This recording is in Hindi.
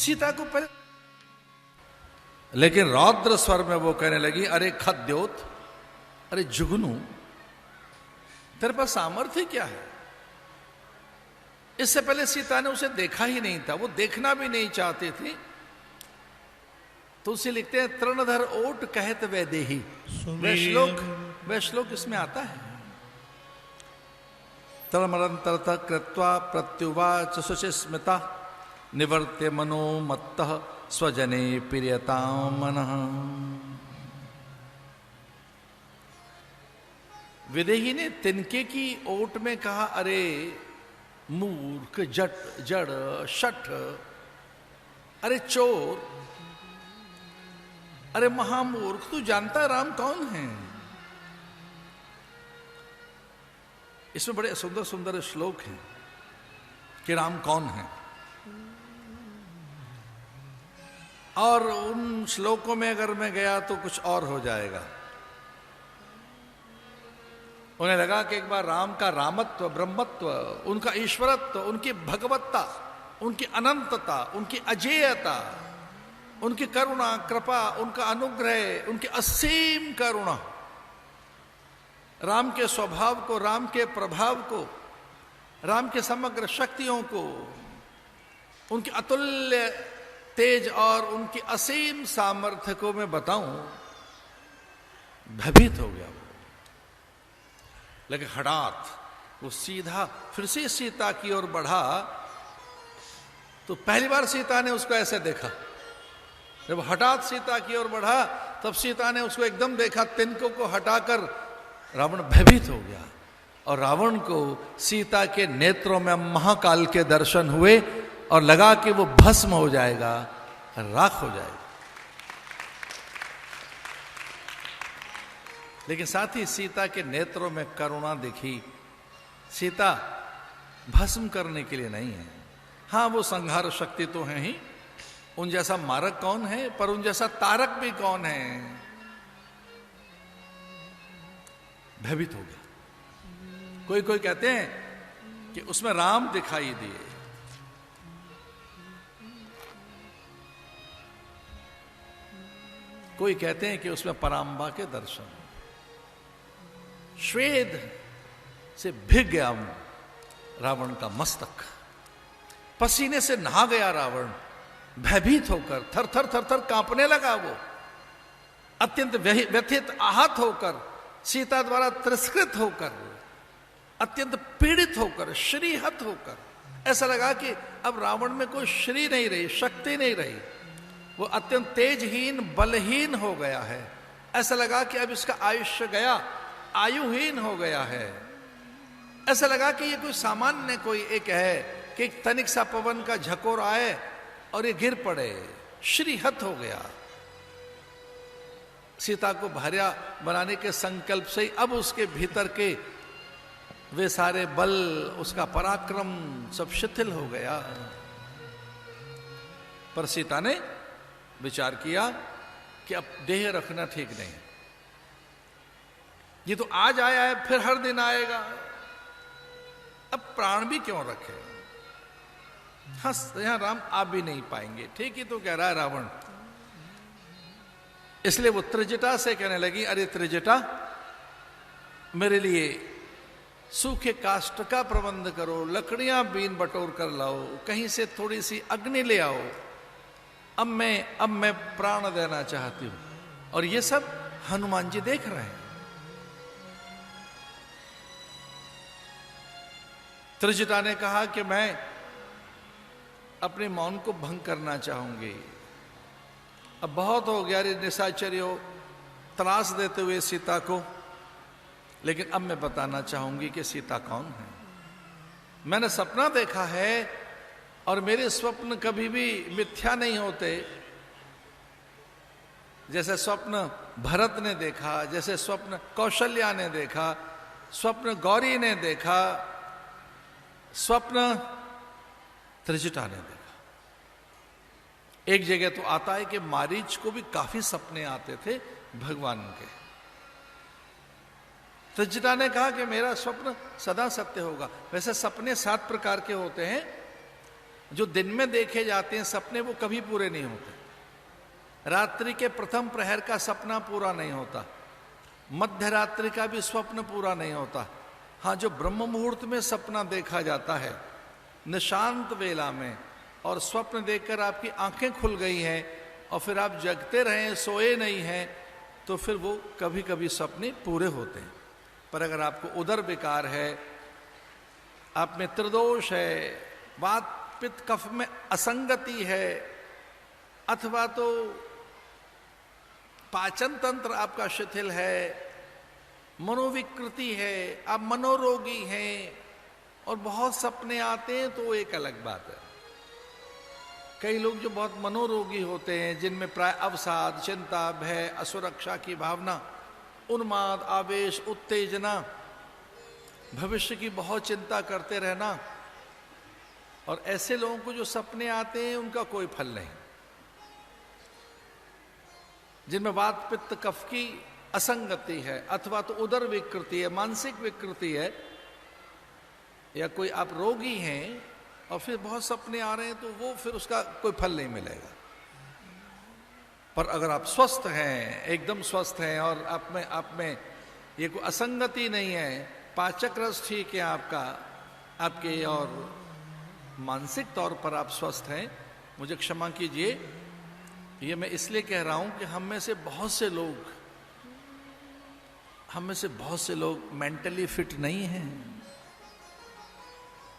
सीता को पहले, लेकिन रौद्र स्वर में वो कहने लगी, अरे खद्योत, अरे जुगनू, तेरे पास सामर्थ्य क्या है? इससे पहले सीता ने उसे देखा ही नहीं था, वो देखना भी नहीं चाहती थी। तो उसे लिखते हैं तृणधर ओट कहत वैदेही, वह श्लोक इसमें आता है। तरणमरंतरतः कृत्वा प्रत्युवाच शुचिस्मिता निवर्त्य मनो मत्तः स्वजने प्रियतां मनः। विदेही ने तिनके की ओट में कहा, अरे मूर्ख, जड़, शठ, अरे चोर, अरे महामूर्ख, तू जानता राम कौन है? इसमें बड़े सुंदर सुंदर श्लोक हैं कि राम कौन है, और उन श्लोकों में अगर मैं गया तो कुछ और हो जाएगा। उन्हें लगा कि एक बार राम का रामत्व, ब्रह्मत्व, उनका ईश्वरत्व, उनकी भगवत्ता, उनकी अनंतता, उनकी अजेयता, उनकी करुणा, कृपा, उनका अनुग्रह, उनकी असीम करुणा, राम के स्वभाव को, राम के प्रभाव को, राम के समग्र शक्तियों को, उनकी अतुल्य तेज और उनकी असीम सामर्थ्य को मैं बताऊं, भयभीत हो गया वो। लेकिन हठात वो सीधा फिर से सीता की ओर बढ़ा, तो पहली बार सीता ने उसको ऐसे देखा। जब हठात सीता की ओर बढ़ा, तब सीता ने उसको एकदम देखा, तिनकों को हटाकर रावण भयभीत हो गया, और रावण को सीता के नेत्रों में महाकाल के दर्शन हुए, और लगा कि वो भस्म हो जाएगा, राख हो जाएगा। लेकिन साथ ही सीता के नेत्रों में करुणा दिखी। सीता भस्म करने के लिए नहीं है, हां वो संहार शक्ति तो है ही, उन जैसा मारक कौन है, पर उन जैसा तारक भी कौन है। भयभीत हो गया। कोई कोई कहते हैं कि उसमें राम दिखाई दिए, कोई कहते हैं कि उसमें पराम्बा के दर्शन। श्वेद से भीग गया रावण का मस्तक, पसीने से नहा गया रावण, भयभीत होकर थर थर थर थर कांपने लगा वो, अत्यंत व्यथित, आहत होकर, सीता द्वारा तिरस्कृत होकर, अत्यंत पीड़ित होकर, श्रीहत होकर, ऐसा लगा कि अब रावण में कोई श्री नहीं रही, शक्ति नहीं रही, वो अत्यंत तेजहीन, बलहीन हो गया है। ऐसा लगा कि अब इसका आयुष्य गया, आयुहीन हो गया है। ऐसा लगा कि ये कोई सामान्य कोई एक है कि एक तनिक सा पवन का झकोर आए और ये गिर पड़े, श्रीहत हो गया। सीता को भार्या बनाने के संकल्प से ही अब उसके भीतर के वे सारे बल, उसका पराक्रम सब शिथिल हो गया। पर सीता ने विचार किया कि अब देह रखना ठीक नहीं, ये तो आज आया है, फिर हर दिन आएगा, अब प्राण भी क्यों रखे। हंस, यहां राम आ भी नहीं पाएंगे, ठीक ही तो कह रहा है रावण। इसलिए वो त्रिजटा से कहने लगी, अरे त्रिजटा, मेरे लिए सूखे काष्ठ का प्रबंध करो, लकड़ियां बीन बटोर कर लाओ, कहीं से थोड़ी सी अग्नि ले आओ, अब मैं प्राण देना चाहती हूं। और ये सब हनुमान जी देख रहे हैं। त्रिजटा ने कहा कि मैं अपने मौन को भंग करना चाहूंगी, अब बहुत हो गया रे निशाचर्यो त्रास देते हुए सीता को, लेकिन अब मैं बताना चाहूंगी कि सीता कौन है। मैंने सपना देखा है, और मेरे स्वप्न कभी भी मिथ्या नहीं होते। जैसे स्वप्न भरत ने देखा, जैसे स्वप्न कौशल्या ने देखा, स्वप्न गौरी ने देखा, स्वप्न त्रिजटा ने देखा। एक जगह तो आता है कि मारीच को भी काफी सपने आते थे भगवान के। त्रिजटा ने कहा कि मेरा स्वप्न सदा सत्य होगा। वैसे सपने 7 प्रकार के होते हैं, जो दिन में देखे जाते हैं सपने वो कभी पूरे नहीं होते। रात्रि के प्रथम प्रहर का सपना पूरा नहीं होता, मध्य रात्रि का भी स्वप्न पूरा नहीं होता। हाँ, जो ब्रह्म मुहूर्त में सपना देखा जाता है, निशांत वेला में, और स्वप्न देखकर आपकी आंखें खुल गई हैं और फिर आप जगते रहें, सोए नहीं हैं, तो फिर वो कभी कभी सपने पूरे होते हैं। पर अगर आपको उदर विकार है, आप में त्रिदोष है, वात पित्त कफ में असंगति है, अथवा तो पाचन तंत्र आपका शिथिल है, मनोविकृति है, आप मनोरोगी हैं और बहुत सपने आते हैं, तो वो एक अलग बात है। कई लोग जो बहुत मनोरोगी होते हैं, जिनमें प्राय अवसाद, चिंता, भय, असुरक्षा की भावना, उन्माद, आवेश, उत्तेजना, भविष्य की बहुत चिंता करते रहना, और ऐसे लोगों को जो सपने आते हैं उनका कोई फल नहीं। जिनमें वात पित्त कफ की असंगति है, अथवा तो उदर विकृति है, मानसिक विकृति है, या कोई आप रोगी हैं और फिर बहुत सपने आ रहे हैं, तो वो फिर उसका कोई फल नहीं मिलेगा। पर अगर आप स्वस्थ हैं, एकदम स्वस्थ हैं, और आप में ये कोई असंगति नहीं है, पाचक रस ठीक है आपका, आपके, और मानसिक तौर पर आप स्वस्थ हैं, मुझे क्षमा कीजिए, ये मैं इसलिए कह रहा हूं कि हम में से बहुत से लोग मेंटली फिट नहीं हैं।